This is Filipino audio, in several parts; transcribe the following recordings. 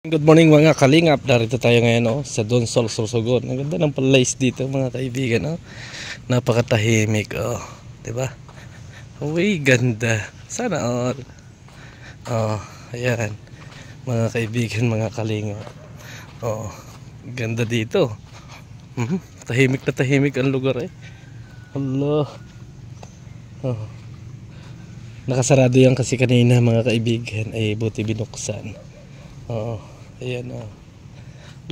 Good morning mga kalingap. Narito tayo ngayon sa Donsol, Sorsogon. Ang ganda ng place dito mga kaibigan. Napakatahimik. 'Di ba? Uy, ganda. Sana all. Ayan. Mga kaibigan, mga kalingap. Ganda dito. Tahimik na tahimik ang lugar Allah. Nakasarado yan kasi kanina mga kaibigan. Ay buti binuksan. Ayan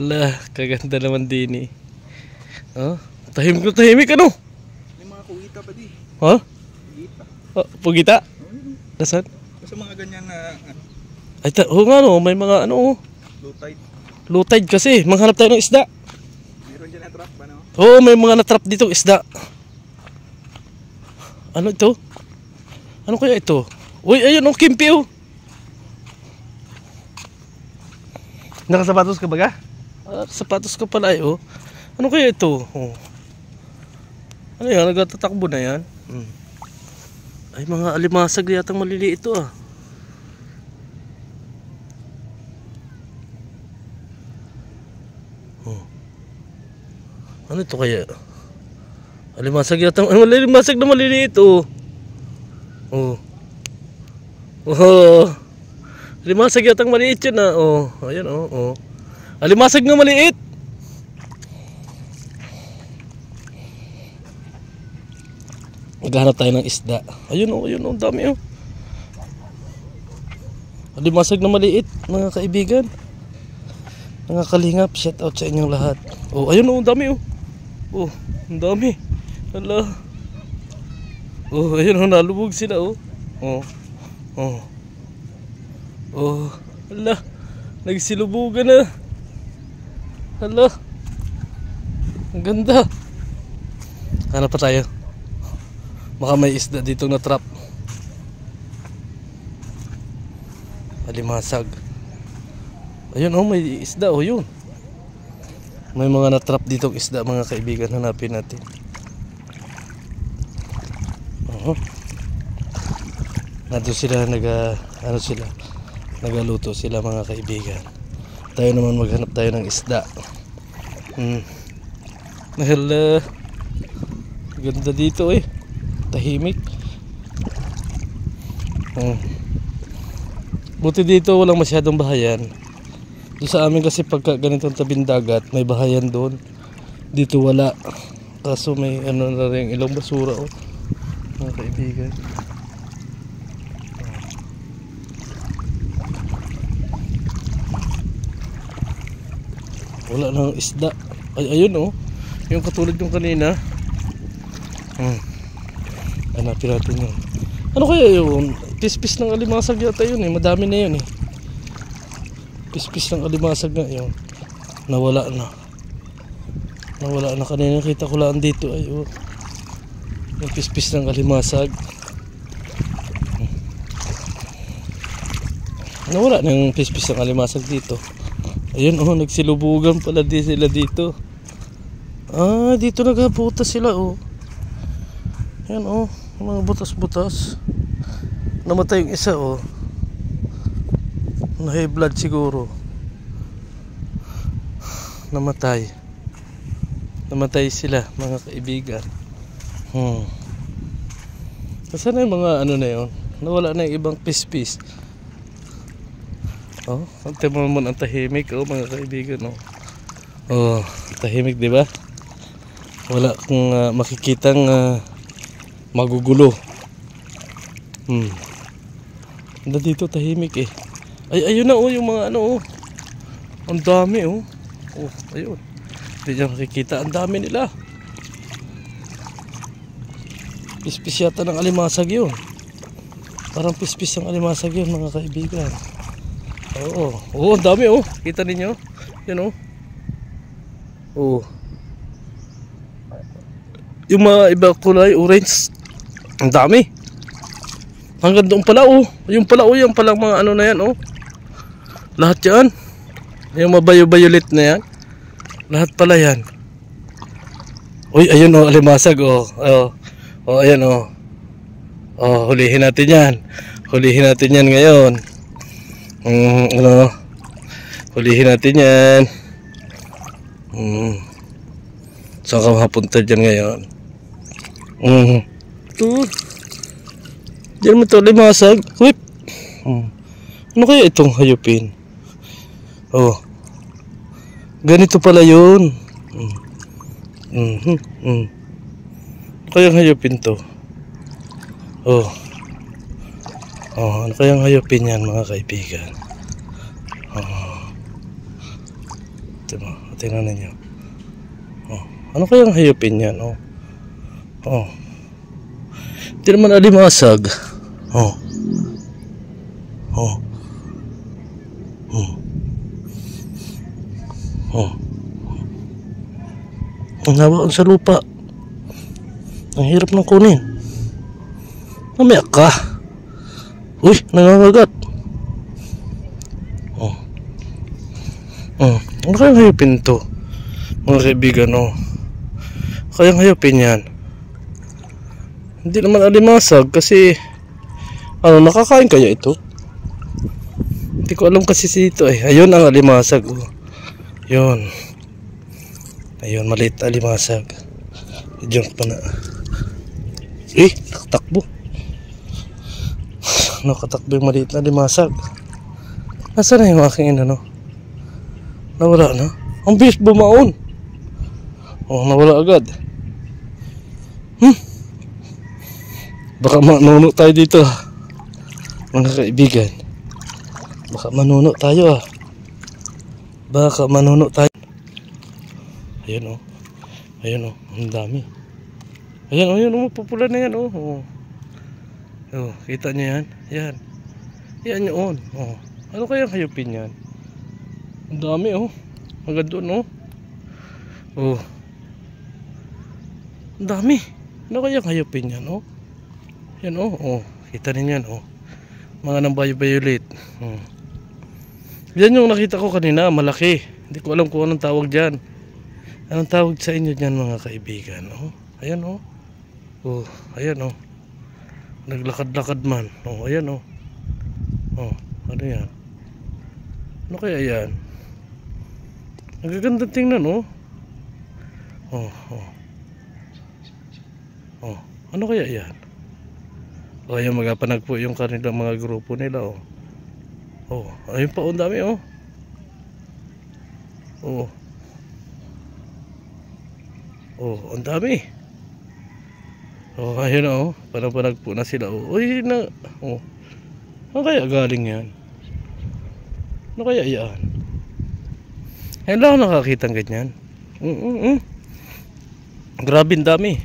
Lah, kaganda naman din tahimik na tahimik ano? May mga kugita pa di. Pugita. Pugita? Nasaan? Sa mga ganyan na Ay, nga may mga low tide. Low tide kasi, manghanap tayo ng isda. Meron dyan na trap ba no? May mga na-trap dito isda. Ano ito? Ano kaya ito? Uy, ayun kimpi Nakasapatos ka ba? Sapatos ka pala Ano kaya ito? Ano yan? Nagtatakbo na yan? Ay, mga alimasag yatang maliliit ito Ano ito kaya? Alimasag yatang alimasag na maliliit Alimasag yatang maliit yun Ayan alimasag na maliit. Maghanap tayo ng isda. Ayun dami alimasag na maliit mga kaibigan. Mga kalingap, shout out sa inyong lahat. Ayun dami ang dami. Hala. Ayun nalubog sila Hala, nagsilubugan na. Hala, ang ganda. Hanap pa tayo. Baka may isda dito na trap. Alimasag. Ayun may isda yun. May mga na-trap ditong isda mga kaibigan. Hanapin natin. Nandun sila nagaluto sila mga kaibigan. Tayo naman maghanap tayo ng isda. Hala, ganda dito tahimik. Buti dito walang masyadong bahayan. Doon sa amin kasi pagka ganitong tabing dagat may bahayan doon. Dito wala. Kaso may na rin ilang basura mga kaibigan. Wala nang isda. Ayun yung katulad yung kanina. Hanapin natin yun. Ano kaya yun? Pispis ng alimasag yata yun madami na yun Pispis ng alimasag na yun. Nawala na kanina. Kita ko lang dito yung pispis ng alimasag. Nawala na yung pispis ng alimasag dito. Ayun nagsilubugan pala sila dito. Dito naghabutas sila Ayan mga butas-butas. Namatay yung isa na high blood siguro. Namatay sila mga kaibigan. Nasaan na yung mga na yun? Nawala na yung ibang pispis. Ang tema mo ang tahimik mga kaibigan tahimik, di ba? Wala kung makikitang magugulo. Dito tahimik ayun na yung mga ang dami ayun. Hindi niya makikita, ang dami nila. Pispis yata ng alimasag yun. Parang pispis ng alimasag yun mga kaibigan. Ang dami kita ninyo yan yung mga iba kulay orange, ang dami hanggang doon pala yung pala yung palang mga na yan lahat yan yung mabayo-violet na yan lahat pala yan. Ayun alimasag ayan hulihin natin yan ngayon. Hulihin natin yan. Saan ka mapunta dyan ngayon? Ito. Diyan mo ito limasag. Whip. Ano kaya itong hayupin? Oh. Ganito pala yun. Ano kayang hayupin to? Oh. Oh, ano kayang hayupin yan mga kaibigan? Oh. Tingnan ninyo. Oh. Ano kayang hayupin yan? Oh. Oh. Hindi naman alimasag. Oh. Oh. Oh. Ang hawak sa lupa. Ang hirap ng kunin. Namiyak ka. Uy, nangangagat. Oh. Oh. Ano kayang hayupin to? Mga kaibigan, oh. Kayang hayupin yan. Hindi naman alimasag kasi ano, nakakain kaya ito? Hindi ko alam kasi dito eh. Ayun ang alimasag. Oh. Yun. Ayun, maliit na alimasag. Diyan pa na. Eh, nakatakbo. Nakatakbo yung maliit na alimasag. Nasaan na yung aking ano? Nawala na. Ang bilis bumaon. Oh, nawala agad. Baka manuno tayo dito. Mga kaibigan. Baka manuno tayo ah. Baka manuno tayo. Ayan oh. Ayan oh. Ang dami. Ayan oh. Ayan oh. Pupula na yan oh. Oh. Oh. Kita nyo yan? Yan. Yan yun. Oh. Ano kaya hayupin yan? Ang dami oh. Hanggang doon oh. Oh. Ang dami. Ano kaya hayupin yan oh? Yan oh. Oh. Kita ninyo yan oh. Mga nang violet. Oh. Yan yung nakita ko kanina, malaki. Hindi ko alam kung anong tawag dyan. Anong tawag sa inyo dyan mga kaibigan? Oh, ayan oh. Oh, ayan oh. Naglakad-lakad man. Oh, ayan oh. Oh, ano yan? Ano kaya yan? Nagaganda tingnan oh. Oh, oh. Oh, ano kaya yan? Oh, ayan magapanag po yung kanilang mga grupo nila oh. Oh, ayun pa, ang dami oh. Oh. Oh, ang dami. Oh, ayun oh. Panagpo na sila oh. Uy, na. Oh. Ano kaya galing yan? Ano kaya yan? Ayun lang ako nakakita ng ganyan. Grabe, ang dami.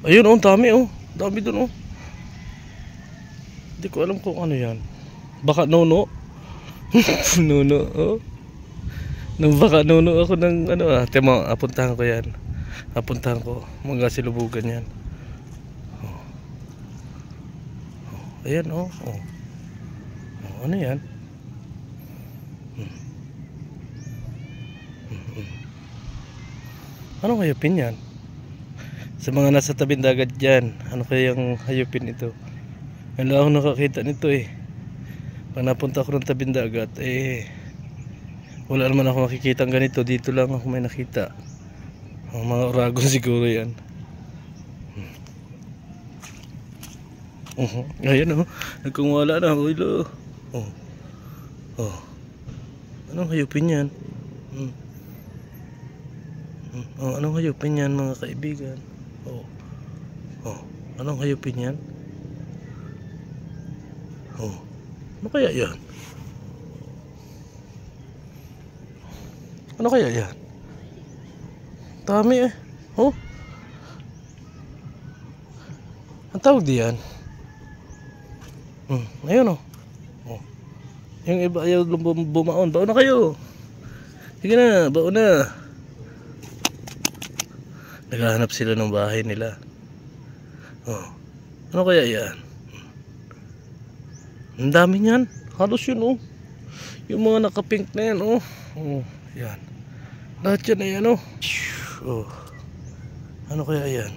Ayun oh, ang dami oh. Dami dun oh. Hindi ko alam kung ano yan. Baka nuno. Nuno oh. Nung baka nuno ako ng ano ah. Tema, apuntahan ko yan. Apuntahan ko. Mga silubugan yan. Oh. Oh. Ayan oh. Oh. Oh, ano yan? Anong hayupin yan? Sa mga nasa tabing dagat dyan, ano kayang hayupin ito? Wala akong nakakita nito eh. Pag napunta ako ng tabing dagat eh, wala naman ako makikita ng ganito. Dito lang ako may nakita. Ang mga oragon siguro yan. Ayan oh, nagkungwala na. Ulo. Oh. Oh. Anong hayupin yan? Oh, anong hayupin yan mga kaibigan? Oh. Oh. Anong hayupin yan? Oh. Ano kaya yan? Ano kaya yan? Dami eh. Oh. Ang tawag diyan? Ayun oh. Oh. Yung iba ayaw bumaon. Baon na kayo. Sige na, baon na. Naghahanap sila ng bahay nila. Oh. Ano kaya yan? Ang dami niyan. Halos yun oh. Yung mga nakapink na yan oh. Oh, yan. Lahat yan na yan oh. Oh. Ano kaya yan?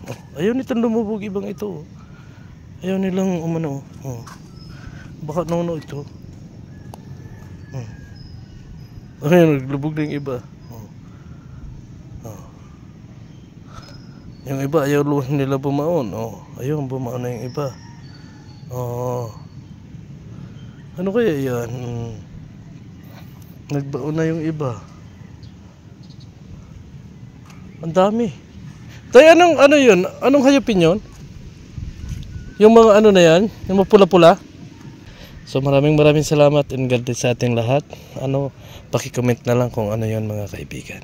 Oh, ayaw nitong lumubog ibang ito oh. Ayaw nilang umano oh. Baka nuno ito. Ayun, naglubog na yung iba. Yung iba ayaw nila bumaon. Ayun, bumaon na yung iba. Ano kaya yan? Nagbaon na yung iba. Ang dami. Tay, ano yun? Anong hayopin yun? Yung mga ano na yan? Yung mapula-pula? So maraming salamat and God bless sa ating lahat. Paki-comment na lang kung ano yun mga kaibigan.